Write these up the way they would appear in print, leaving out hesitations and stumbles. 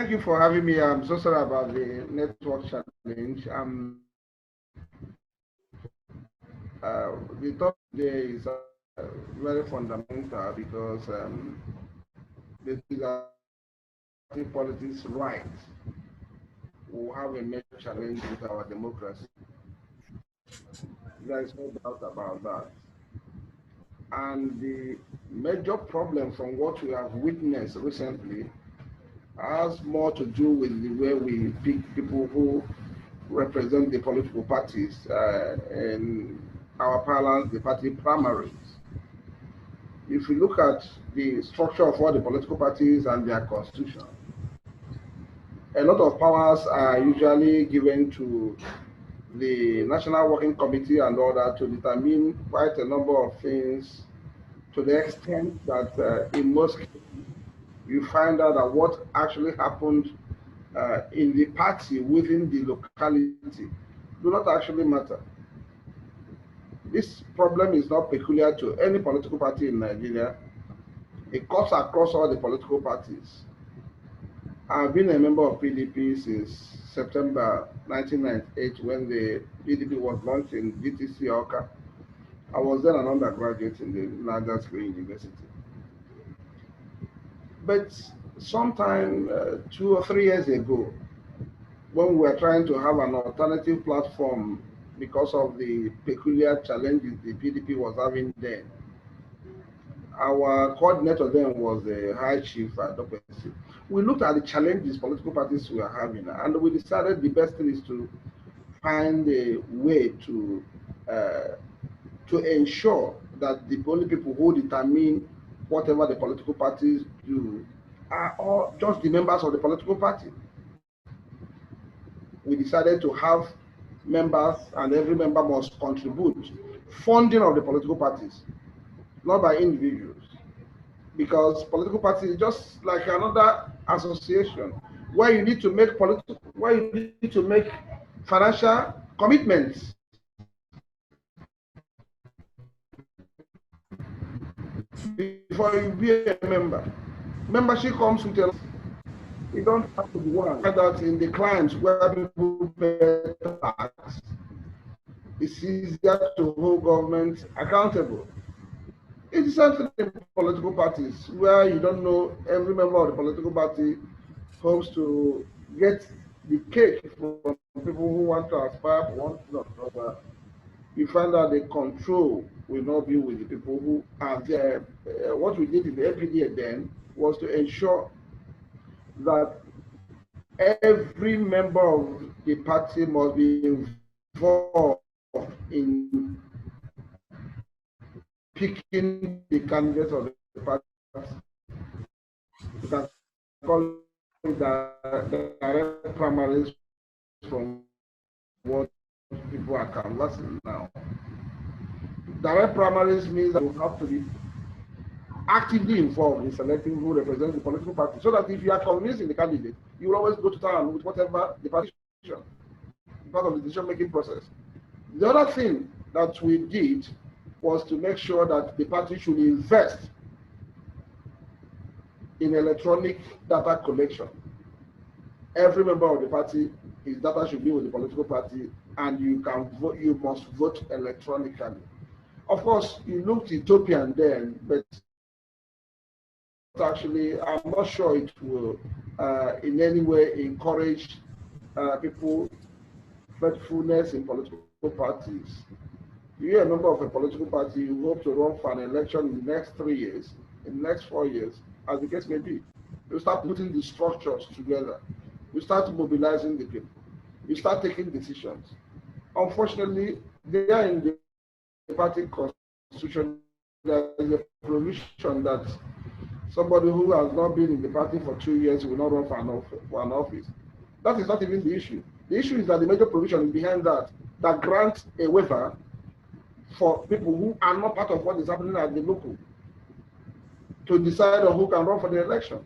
thank you for having me. I'm so sorry about the network challenge. The topic today is very fundamental because the politics right will have a major challenge with our democracy. There is no doubt about that. And the major problem from what we have witnessed recently has more to do with the way we pick people who represent the political parties in our parlance, the party primaries. If you look at the structure of all the political parties and their constitution, a lot of powers are usually given to the National Working Committee and all that to determine quite a number of things to the extent that in most cases you find out that what actually happened in the party within the locality do not actually matter. This problem is not peculiar to any political party in Nigeria. It cuts across all the political parties. I've been a member of PDP since September 1998 when the PDP was launched in GTC Oka. I was then an undergraduate in the Niger State University. But sometime 2 or 3 years ago, when we were trying to have an alternative platform because of the peculiar challenges the PDP was having then, our coordinator then was the High Chief Adopesi. We looked at the challenges political parties were having, and we decided the best thing is to find a way to ensure that the only people who determine whatever the political parties do are all just the members of the political party. We decided to have members, and every member must contribute funding of the political parties, not by individuals. Because political parties is just like another association where you need to make financial commitments. Before you be a member, membership comes with a. You don't have to be one. That in the climes where people pay tax, it's easier to hold government accountable. It's something in political parties where you don't know every member of the political party hopes to get the cake from people who want to aspire for one thing or another. You find out the control will not be with the people who are there. What we did in the APDA then was to ensure that every member of the party must be involved in picking the candidates of the party. You can call it the direct primaries from what people are canvassing now. Direct primaries means that you have to be actively involved in selecting who represents the political party, so that if you are convincing the candidate, you will always go to town with whatever the party part of the decision-making process. The other thing that we did was to make sure that the party should invest in electronic data collection. Every member of the party, his data should be with the political party, and you can vote. You must vote electronically. Of course, you looked utopian then, but actually, I'm not sure it will in any way encourage people faithfulness in political parties. If you're a member of a political party, you hope to run for an election in the next 3 years, in the next 4 years, as the case may be. You start putting the structures together. You start mobilizing the people. You start taking decisions. Unfortunately, there in the party constitution, there is a provision that somebody who has not been in the party for 2 years will not run for an office. That is not even the issue. The issue is that the major provision is behind that grants a waiver for people who are not part of what is happening at the local to decide on who can run for the election.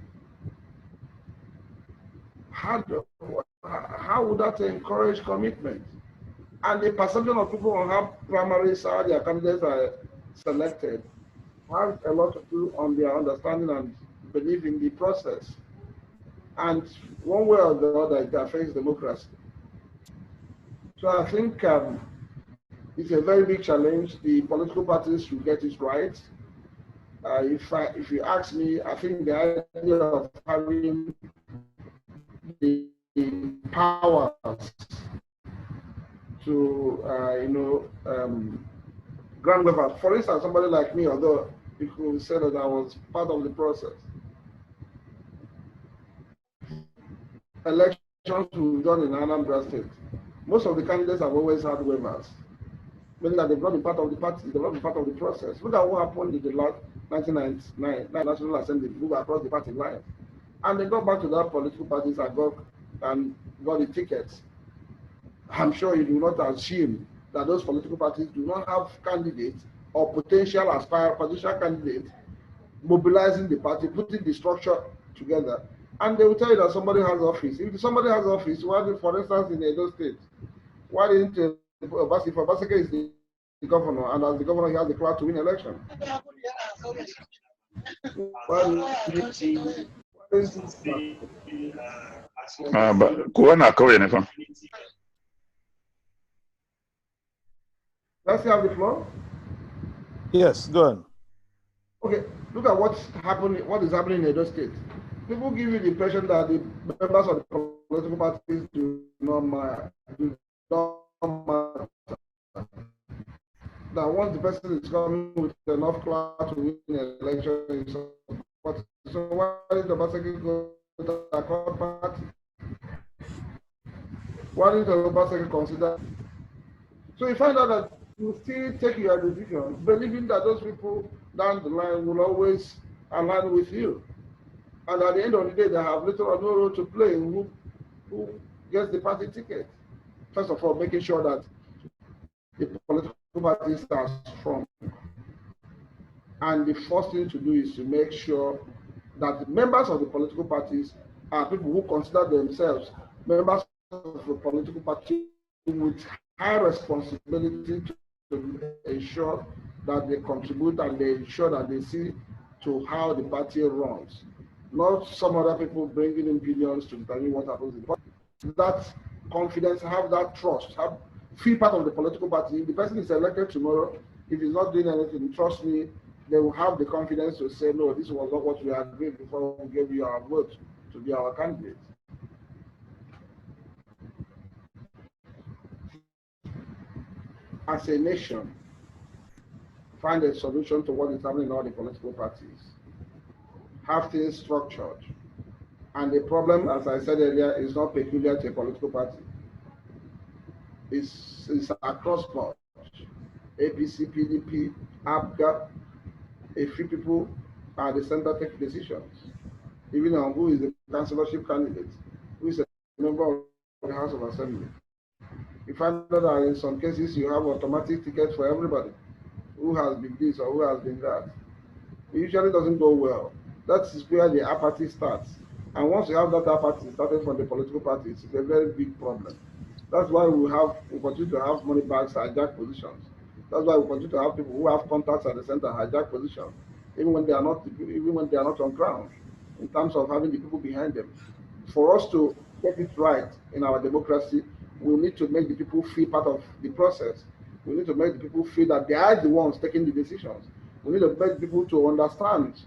How would that encourage commitment? And the perception of people on how primaries, how their candidates are selected, has a lot to do on their understanding and belief in the process. And one way or the other, it affects democracy. So I think it's a very big challenge. The political parties should get it right. If you ask me, I think the idea of having the powers to, grant waivers. For instance, somebody like me, although people said that I was part of the process, elections we've done in Anambra State, most of the candidates have always had waivers, meaning that they've not been part of the party, they've not been part of the process. Look at what happened in the last 1999 National Assembly, moved across the party line. And they got back to that political parties and got the tickets. I'm sure you do not assume that those political parties do not have candidates or potential candidates mobilizing the party, putting the structure together. And they will tell you that somebody has office. If somebody has office, why did, for instance, in Edo State, why didn't Obaseki is the governor, and as the governor, he has the clout to win election? Let's have the floor. Yes, go on. Okay, look at what is happening in Edo State. People give you the impression that the members of the political parties do not matter. That once the person is coming with enough clout to win the election, so why did the Obaseki go to the Accord party? Why did the Obaseki consider? So you find out that you still take your decisions, believing that those people down the line will always align with you. And at the end of the day, they have little or no role to play in who gets the party ticket. First of all, making sure that the political parties are strong. And the first thing to do is to make sure that the members of the political parties are people who consider themselves members of the political party with high responsibility to ensure that they contribute and they ensure that they see to how the party runs. Not some other people bringing in opinions to determine what happens in the party. That confidence, have that trust, feel part of the political party. If the person is elected tomorrow, if he's not doing anything, trust me, they will have the confidence to say, no, this was not what we agreed before we gave you our vote to be our candidate. As a nation, find a solution to what is happening in all the political parties. Have things structured. And the problem, as I said earlier, is not peculiar to a political party. It's across board. APC, PDP, APGA, a few people at the center take decisions, even on who is the councillorship candidate, who is a member of the House of Assembly. You find out that in some cases you have automatic tickets for everybody, who has been this or who has been that. It usually doesn't go well. That is where the apathy starts. And once you have that apathy starting from the political parties, it's a very big problem. That's why we continue to have money bags hijack positions. That's why we continue to have people who have contacts at the center hijack positions, even when they are not on ground, in terms of having the people behind them. For us to get it right in our democracy, we need to make the people feel part of the process. We need to make the people feel that they are the ones taking the decisions. We need to make people to understand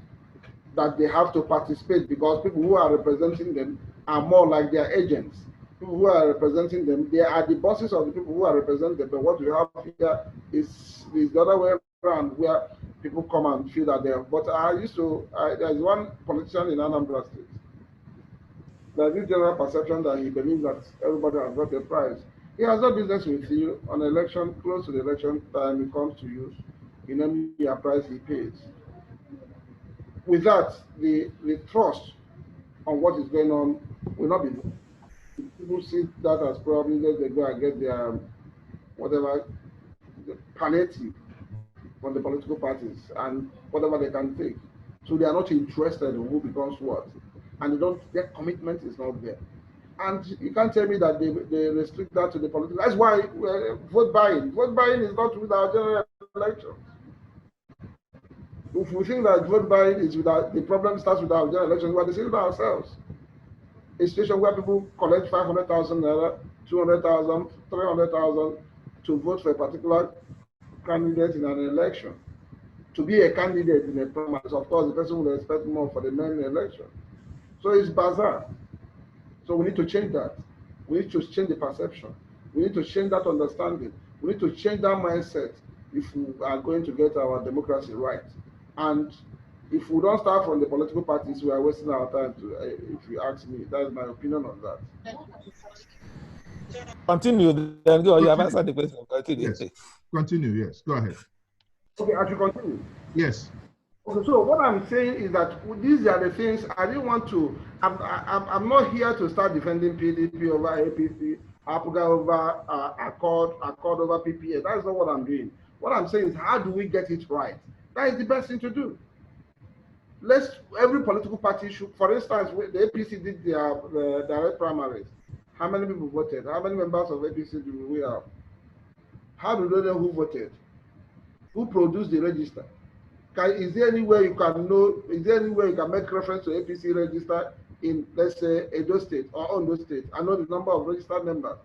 that they have to participate, because people who are representing them are more like their agents. People who are representing them, they are the bosses of the people who are representing them. But what we have here is the other way around, where people come and feel that they are. But there's one politician in Anambra State. There's this general perception that he believes that everybody has got a prize. He has no business with you. On election, close to the election time, he comes to you, he names you a price he pays. With that, the trust on what is going on will not be there. People see that as probably they go and get their whatever palliative from the political parties and whatever they can take. So they are not interested in who becomes what. And their commitment is not there. And you can't tell me that they restrict that to the political. That's why vote buying. Vote buying is not with our general elections. If we think that vote buying is the problem starts with our general elections, we are deceiving ourselves. a situation where people collect 500,000 naira, 200,000, 300,000 to vote for a particular candidate in an election. To be a candidate in a primary, of course, the person will expect more for the main election. So it's bizarre. So we need to change that. We need to change the perception. We need to change that understanding. We need to change that mindset if we are going to get our democracy right. And if we don't start from the political parties, we are wasting our time. If you ask me, that is my opinion on that. Continue, then go. You have answered the question. Continue. Yes. Continue. Yes. Go ahead. Okay, I should continue. Yes. Okay, so what I'm saying is that these are the things I didn't want to. I'm not here to start defending PDP over APC, APGA over Accord over PPA. That's not what I'm doing. What I'm saying is, how do we get it right? That is the best thing to do. Every political party should, for instance, the APC did their direct primaries. How many people voted? How many members of APC do we have? How do they know who voted? Who produced the register? Is there any way you can know? Is there any way you can make reference to APC register in, let's say, Edo State or Ondo State? I know the number of registered members.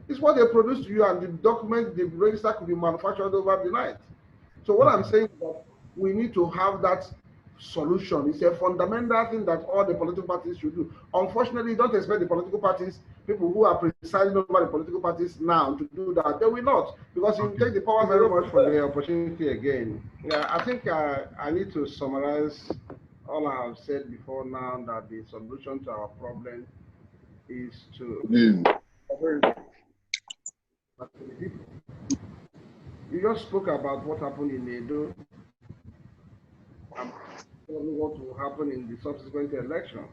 It's what they produce to you, and the document, the register could be manufactured over the night. So what I'm saying is that we need to have that solution. It's a fundamental thing that all the political parties should do. Unfortunately, don't expect the political parties, people who are presiding over the political parties now, to do that. They will not, because you take the power. Thank you very much for the opportunity again. Yeah, I think I need to summarize all I have said before now, that the solution to our problem is to You just spoke about what happened in Edo, what will happen in the subsequent elections.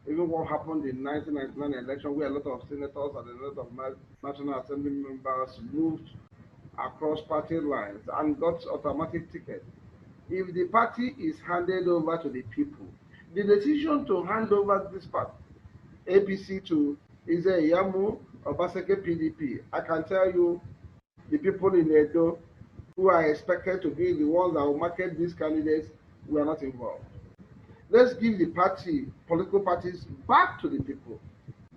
Even what happened in 1999 election, where a lot of senators and a lot of National Assembly members moved across party lines and got automatic tickets. If the party is handed over to the people, the decision to hand over this party, APC to Yamu or Obaseki PDP, I can tell you, the people in Edo who are expected to be the ones that will market these candidates were not involved. Let's give the political parties back to the people.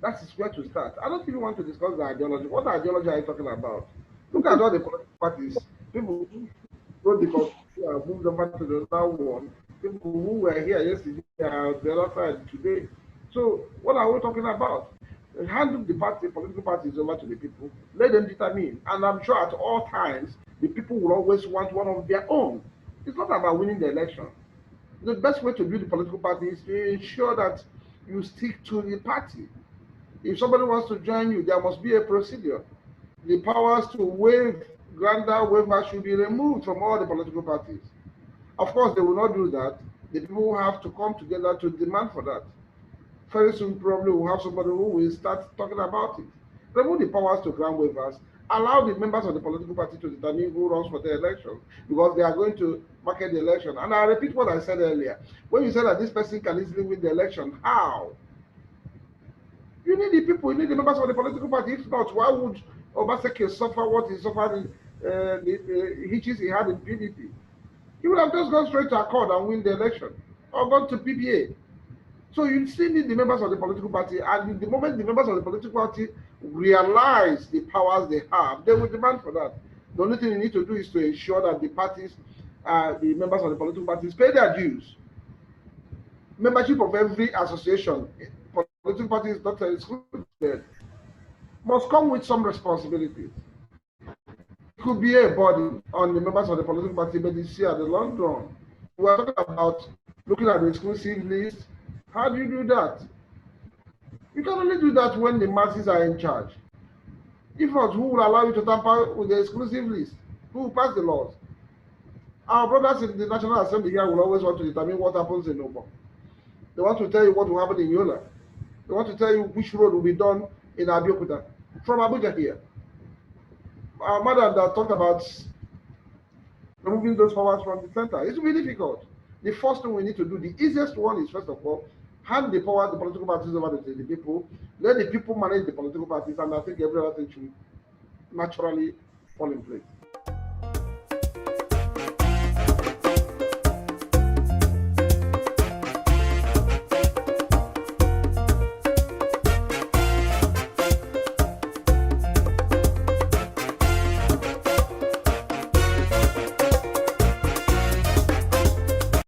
That is where to start. I don't even want to discuss the ideology. What ideology are you talking about? Look at all the political parties. People who wrote the constitution have moved over to the other one. People who were here yesterday are the other side today. So what are we talking about? Hand the political parties over to the people, let them determine. And I'm sure at all times, the people will always want one of their own. It's not about winning the election. The best way to build the political party is to ensure that you stick to the party. If somebody wants to join you, there must be a procedure. The powers to grant that waiver should be removed from all the political parties. Of course, they will not do that. The people will have to come together to demand for that. Very soon, probably we'll have somebody who will start talking about it. Remove the powers to grant waivers. Allow the members of the political party to determine who runs for the election, because they are going to market the election. And I repeat what I said earlier. When you said that this person can easily win the election, how? You need the people, you need the members of the political party. If not, why would Obaseki suffer what he suffered in the hitches he had in PDP? He would have just gone straight to Accord and win the election, or gone to PPA. So you still need the members of the political party, and the moment the members of the political party realize the powers they have, they will demand for that. The only thing you need to do is to ensure that the parties, the members of the political parties pay their dues. Membership of every association, political party is not excluded, must come with some responsibilities. It could be a burden on the members of the political party, but you see at the long run, we are talking about looking at the exclusive list. How do you do that? You can only do that when the masses are in charge. If not, who will allow you to tamper with the exclusive list? Who will pass the laws? Our brothers in the National Assembly here will always want to determine what happens in Obo. They want to tell you what will happen in Yola. They want to tell you which road will be done in Abeokuta. From Abuja here. Our madam that talked about removing those powers from the center. It will be difficult. The first thing we need to do, the easiest one is, first of all, hand the power, the political parties over to the people, let the people manage the political parties, and I think every other thing should naturally fall in place.